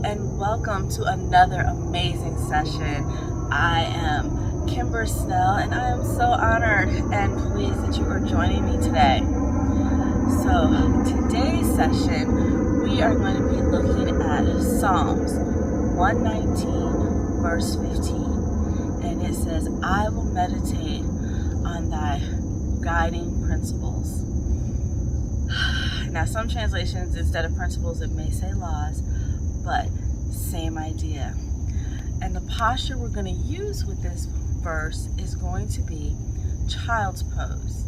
and welcome to another amazing session. I am Kimber Snell, and I am so honored and pleased that you are joining me today. So today's session, we are going to be looking at Psalms 119 verse 15, and it says, I will meditate on thy guiding principles. Now, some translations, instead of principles, it may say laws, but same idea. And the posture we're going to use with this verse is going to be child's pose.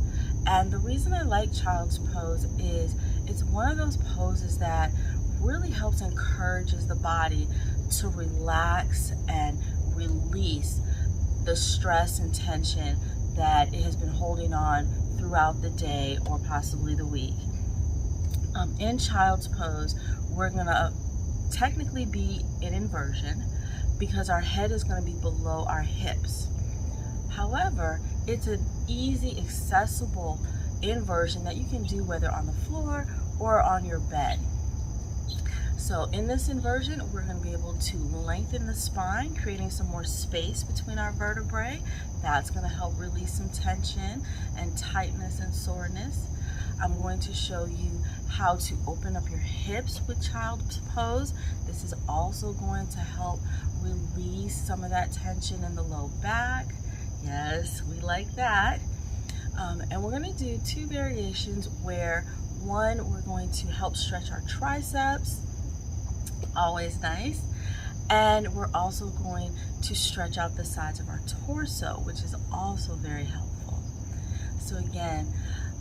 And the reason I like child's pose is it's one of those poses that really helps encourages the body to relax and release the stress and tension that it has been holding on throughout the day or possibly the week. In child's pose, we're going to technically be in inversion because our head is going to be below our hips. However, it's an easy, accessible inversion that you can do whether on the floor or on your bed. So in this inversion, we're going to be able to lengthen the spine, creating some more space between our vertebrae. That's going to help release some tension and tightness and soreness. I'm going to show you how to open up your hips with child's pose. This is also going to help release some of that tension in the low back. Yes, we like that. And we're going to do two variations where one, we're going to help stretch our triceps, always nice. And we're also going to stretch out the sides of our torso, which is also very helpful. So again,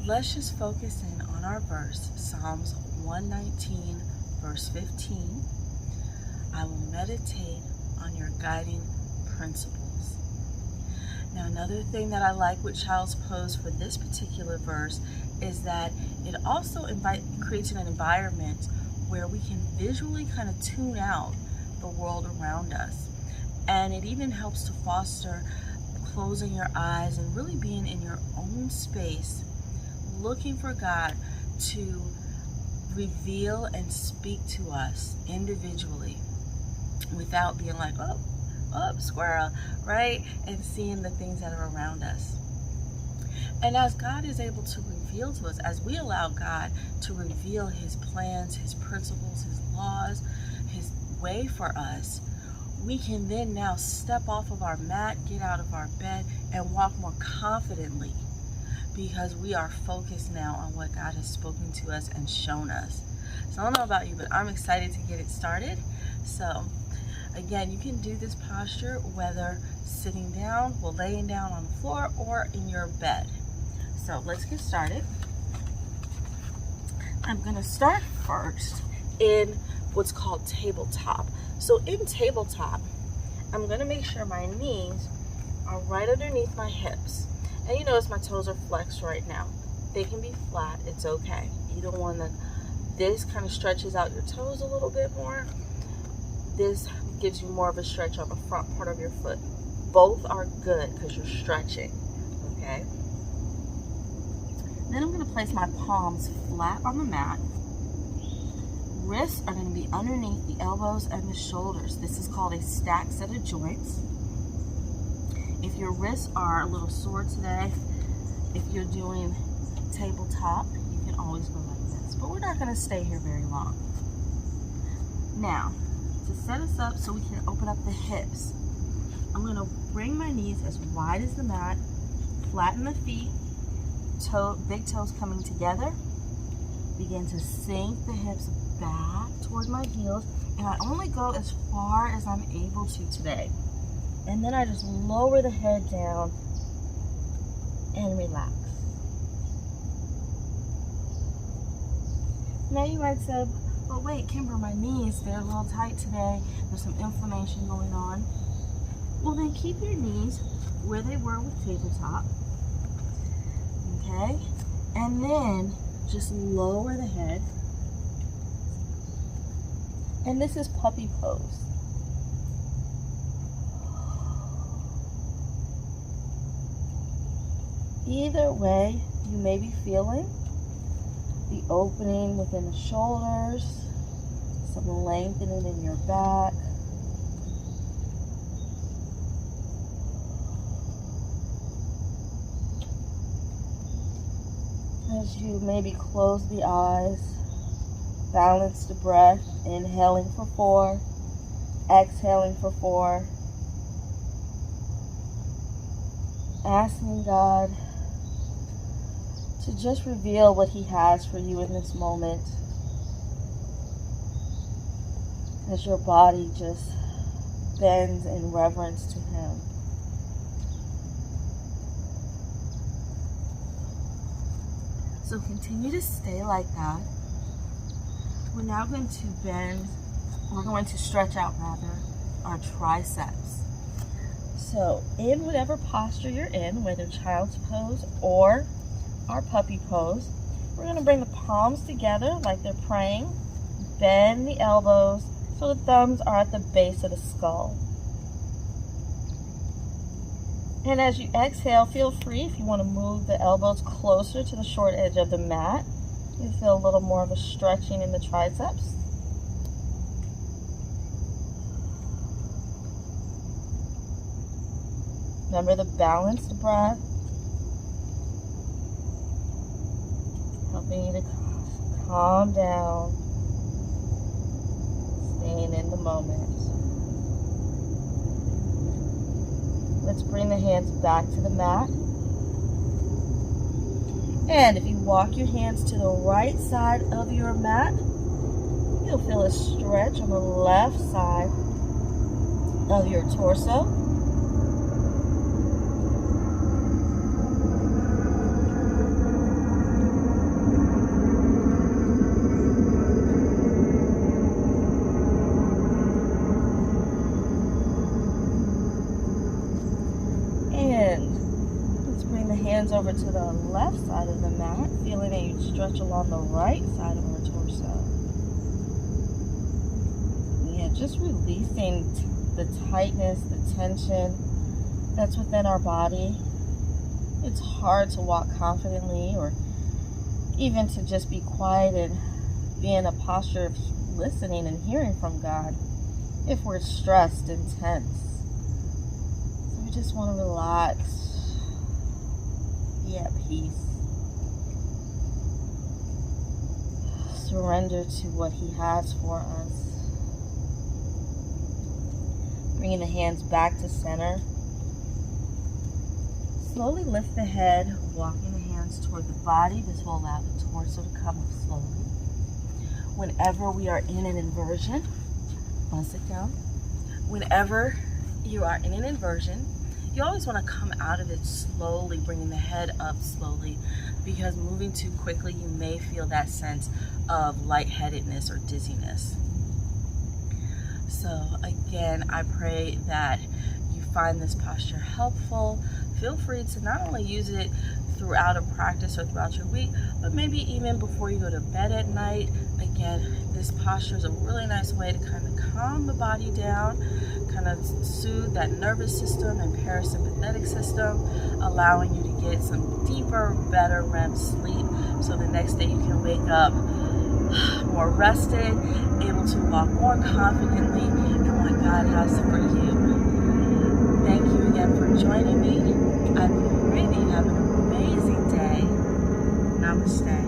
let's just focus in on our verse, Psalms 119, verse 15. I will meditate on your guiding principles. Now, another thing that I like with child's pose for this particular verse is that it also creates an environment where we can visually kind of tune out the world around us. And it even helps to foster closing your eyes and really being in your own space, looking for God to reveal and speak to us individually without being like, oh, squirrel, right? And seeing the things that are around us. And as God is able to reveal to us, as we allow God to reveal his plans, his principles, his laws, his way for us, we can then now step off of our mat, get out of our bed, and walk more confidently because we are focused now on what God has spoken to us and shown us. So I don't know about you, but I'm excited to get it started. So again, you can do this posture whether sitting down, laying down on the floor, or in your bed. So let's get started. I'm going to start first in what's called tabletop. So in tabletop, I'm going to make sure my knees are right underneath my hips. And you notice my toes are flexed right now. They can be flat, it's okay. Either one. This kind of stretches out your toes a little bit more. This gives you more of a stretch on the front part of your foot. Both are good because you're stretching, okay? Then I'm going to place my palms flat on the mat. Wrists are going to be underneath the elbows and the shoulders. This is called a stacked set of joints. If your wrists are a little sore today, if you're doing tabletop, you can always go like this. But we're not going to stay here very long. Now, to set us up so we can open up the hips, I'm going to bring my knees as wide as the mat, flatten the feet, big toes coming together, begin to sink the hips back toward my heels, and I only go as far as I'm able to today. And then I just lower the head down and relax. Now you might say, but wait, Kimber, my knees, they're a little tight today. There's some inflammation going on. Well, then keep your knees where they were with tabletop. Okay? And then just lower the head. And this is puppy pose. Either way, you may be feeling the opening within the shoulders, some lengthening in your back. As you maybe close the eyes, balance the breath, inhaling for 4, exhaling for 4. Asking God to just reveal what He has for you in this moment. As your body just bends in reverence to Him. So continue to stay like that. We're now going to we're going to stretch out our triceps. So in whatever posture you're in, whether child's pose or our puppy pose, we're going to bring the palms together like they're praying. Bend the elbows so the thumbs are at the base of the skull. And as you exhale, feel free if you want to move the elbows closer to the short edge of the mat. You feel a little more of a stretching in the triceps. Remember the balanced breath, helping you to calm down, staying in the moment. Let's bring the hands back to the mat. And if you walk your hands to the right side of your mat, you'll feel a stretch on the left side of your torso. Hands over to the left side of the mat, feeling a stretch along the right side of our torso. Yeah, just releasing the tightness, the tension that's within our body. It's hard to walk confidently or even to just be quiet and be in a posture of listening and hearing from God if we're stressed and tense. So we just want to relax. Be at peace. Surrender to what He has for us. Bringing the hands back to center. Slowly lift the head, walking the hands toward the body. This will allow the torso to come up slowly. Whenever we are in an inversion, bust it down. Whenever you are in an inversion, you always want to come out of it slowly, bringing the head up slowly, because moving too quickly, you may feel that sense of lightheadedness or dizziness. So again, I pray that you find this posture helpful. Feel free to not only use it throughout a practice or throughout your week, but maybe even before you go to bed at night. Again, this posture is a really nice way to kind of calm the body down, kind of soothe that nervous system and parasympathetic system, allowing you to get some deeper, better REM sleep, so the next day you can wake up more rested, able to walk more confidently in what God has for you. Thank you again for joining me. I pray that you have an amazing day. Namaste.